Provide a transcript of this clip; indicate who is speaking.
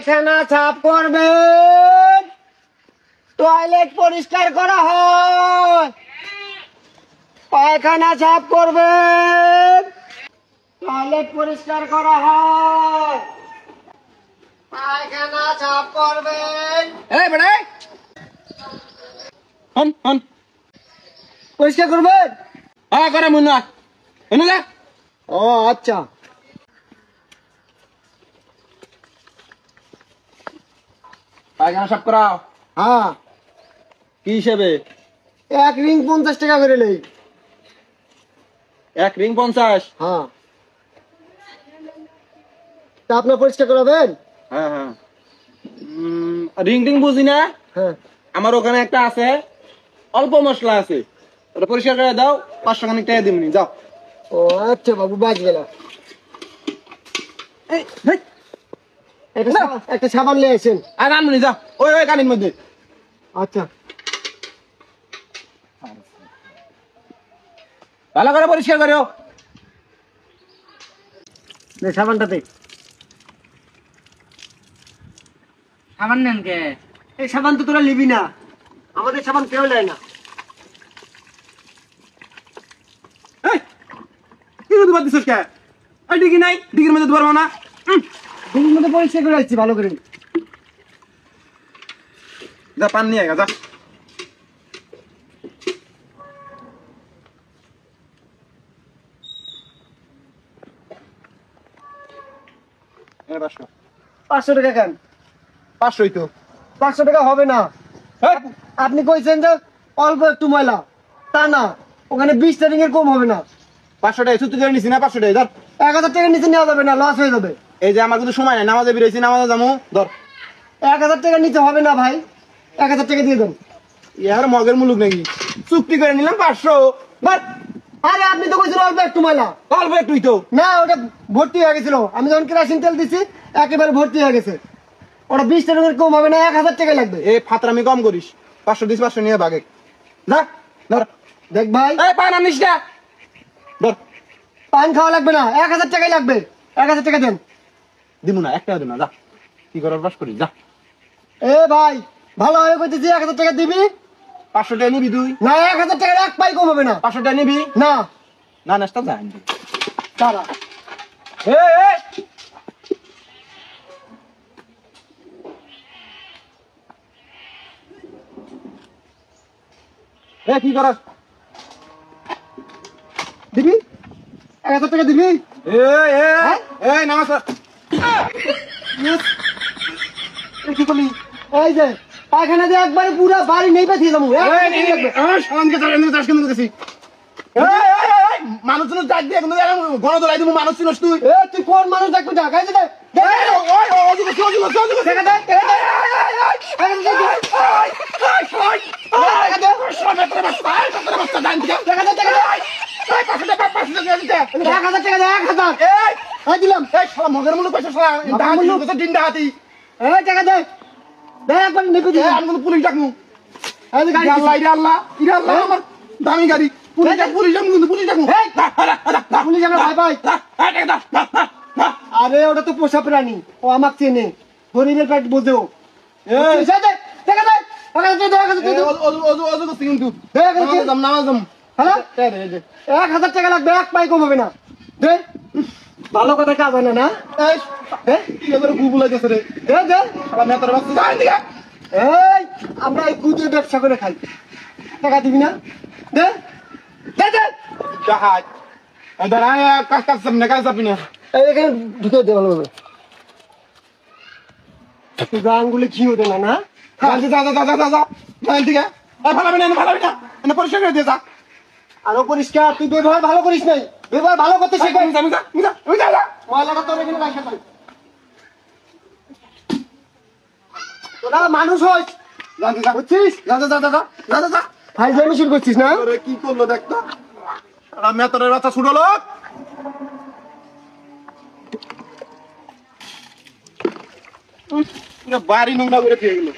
Speaker 1: পায়খানা সাফ করবেন, টয়লেট পরিষ্কার করা হয়। পায়খানা সাফ করবেন, টয়লেট পরিষ্কার করা হয়। পায়খানা সাফ করবেন।
Speaker 2: এই বেটা হন হন
Speaker 1: পরিষ্কার করবেন।
Speaker 2: হ্যাঁ করে মুন্না এনে যা।
Speaker 1: ও আচ্ছা,
Speaker 2: পায়খানা সাফ করাও।
Speaker 1: হ্যাঁ।
Speaker 2: কি হিসেবে?
Speaker 1: এক রিং 50 টাকা করে নেই।
Speaker 2: এক রিং 50।
Speaker 1: হ্যাঁ, তা আপনার পরিষ্কার করাবেন?
Speaker 2: হ্যাঁ হ্যাঁ রিং টিং বুঝি না।
Speaker 1: হ্যাঁ,
Speaker 2: আমার ওখানে একটা আছে, অল্প মশলা আছে, ওটা পরিষ্কার করে দাও, 500 খানিক টাকা দিবনি যাও।
Speaker 1: ও আচ্ছা বাবু, বাজ গেল।
Speaker 2: এই হেই,
Speaker 1: একটা সাবান নিয়ে আসেন।
Speaker 2: আর আনবনি যাও, ওই ওই কানির মধ্যে।
Speaker 1: আচ্ছা,
Speaker 2: ভালো করে পরিষ্কার করো।
Speaker 1: সাবানটাতে
Speaker 3: সাবান নেন কে?
Speaker 1: এই সাবান তো তোরা নিবি না, আমাদের সাবান কেউ নেয় না।
Speaker 2: এই কি মধ্যে বাদ দিছিস কে? এই ডিগি নাই, ডিগির মধ্যে ধরবো না।
Speaker 1: দিনের মধ্যে পরিষ্কার করে আসছি ভালো করে।
Speaker 2: যা পান নিয়ে আয়, যা। এই 500
Speaker 1: 500 টাকা কেন?
Speaker 2: 500ই তো।
Speaker 1: 500 টাকা হবে না।
Speaker 2: এই,
Speaker 1: আপনি কইছেন যে অল্প একটু ময়লা, তা না, ওখানে 20 টা রিংয়ের কম হবে না।
Speaker 2: 500 টাকা ছুটি করে নিছি না, 500 টাকা ধর।
Speaker 1: 1000 টাকার নিচে নেওয়া যাবে না, লস হয়ে যাবে।
Speaker 2: এই যে আমার কিন্তু সময় নাই, নামাজে বেরোইছি, নামাজে যাবো, ধর।
Speaker 1: 1000 টাকার নিচে হবে না ভাই, 1000 টাকা দিয়ে দেন।
Speaker 2: ইয়ার মগের মুলুক নাকি, চুক্তি করে নিলাম 500। ধর,
Speaker 1: আরে আপনি তো কইছেন অল্প একটু ময়লা।
Speaker 2: অল্প একটুই তো।
Speaker 1: না, ওটা ভর্তি হয়ে গেছিল, আমি যখন কেরোসিন তেল দিছি একেবারে ভর্তি হয়ে গেছে। ওটা 20 টাকার কম হবে না, 1000 টাকা লাগবে।
Speaker 2: এই ফাতরামি কম করিস, 500 দিস, 500 নিয়ে ভাগে যা। ধর,
Speaker 1: দেখ ভাই,
Speaker 2: এই পান আনিস না, ধর।
Speaker 1: পান খাওয়া লাগবে না, 1000 টাকাই লাগবে। 1000 টাকা দেন।
Speaker 2: দিব না, একটা দিব না, যা। কি করার বাস করিস, যা।
Speaker 1: এ ভাই, ভালো হয়ে কইতেছি 1000 টাকা দিবি
Speaker 2: 500 টাকা নিবি তুই?
Speaker 1: না? 1000 টাকার এক পাই কম হবে না।
Speaker 2: 500 টাকা নিবি
Speaker 1: না,
Speaker 2: না? নাস্তা যা আনবি।
Speaker 1: দাঁড়া।
Speaker 2: এই, এই, এই কি করাস?
Speaker 1: দিবি 1000 টাকা দিবি?
Speaker 2: এই এই এই নামাজ পড়।
Speaker 1: এ কি করলি? এই যে পায়খানা দিয়ে একবারে পুরো বাড়ি নেই পাঠিয়ে যাবো।
Speaker 2: এই নে, নে, এই শান্তি করে এনে চাষ কেন করছিস? এই এই এই মানুষ জন ডাক দিয়ে কিন্তু গণ দলাই দিব, মানুষ চিনস তুই?
Speaker 1: এ তুই কোন মানুষ দেখবি? টাকা দে।
Speaker 2: এই ওই ওই ওই
Speaker 1: টাকা দে, টাকা দে। টাকা দে, টাকা দে, টাকা দে। 1000 টাকা দে, 1000। এই দিলাম।
Speaker 2: মগের মূল্য পয়সা হাতি।
Speaker 1: এই টাকা দে, দে একবার নিবি দিবি।
Speaker 2: আমি কিন্তু পুলিশ ডাকবো।
Speaker 1: এই যে গাড়ি
Speaker 2: আল্লাহ ইরা আল্লাহ ইরা আল্লাহ, আমার দামি গাড়ি। পুলিশ ডাক, পুলিশ ডাকবো, কিন্তু পুলিশ ডাকবো।
Speaker 1: এই, পুলিশ আমরা ভাই ভাই। আরে ওটা তো পোষা প্রাণী, ও আমাকে চেনে, গরিবের পেট বোঝেও। এই দে, টাকা দে, টাকা দে, টাকা দে,
Speaker 2: কিন্তু
Speaker 1: দে, টাকা দে।
Speaker 2: নামাজ
Speaker 1: হ্যাঁ 1000 টাকা লাগবে, এক পাই কম হবে না। দে, ভালো কথা কাজ হয় না না? দে,
Speaker 2: এই
Speaker 1: দে। এই আমরা এই গুজের ব্যবসা করে খাই, টাকা দিবি না? দে দে দে।
Speaker 2: জাহাজ দাঁড়ায় কাজ কাজ সামনে কাজ আপনি না।
Speaker 1: এই এখানে ঢুকে দে ভালোভাবে। তুই গাঙ্গুলি কি হতো না না?
Speaker 2: যা যা যা যা যা যা ঠিক আছে। ভালো না এনে পরিষ্কার করে দিয়ে যা।
Speaker 1: আরো পরিষ্কার, তুই ব্যবহার ভালো করিস নাই, ব্যবহার ভালো করতে শেখ। ময়লাটা তোর এখানে রাখা থাক। তোরা মানুষ হইস, বুঝছিস? ফাইজলামি শুরু করছিস না?
Speaker 2: কি করলো দেখতো, মেতরের বাচ্চা ছুটো লোক। বাড়ি নোংরা করে দিয়ে গেল।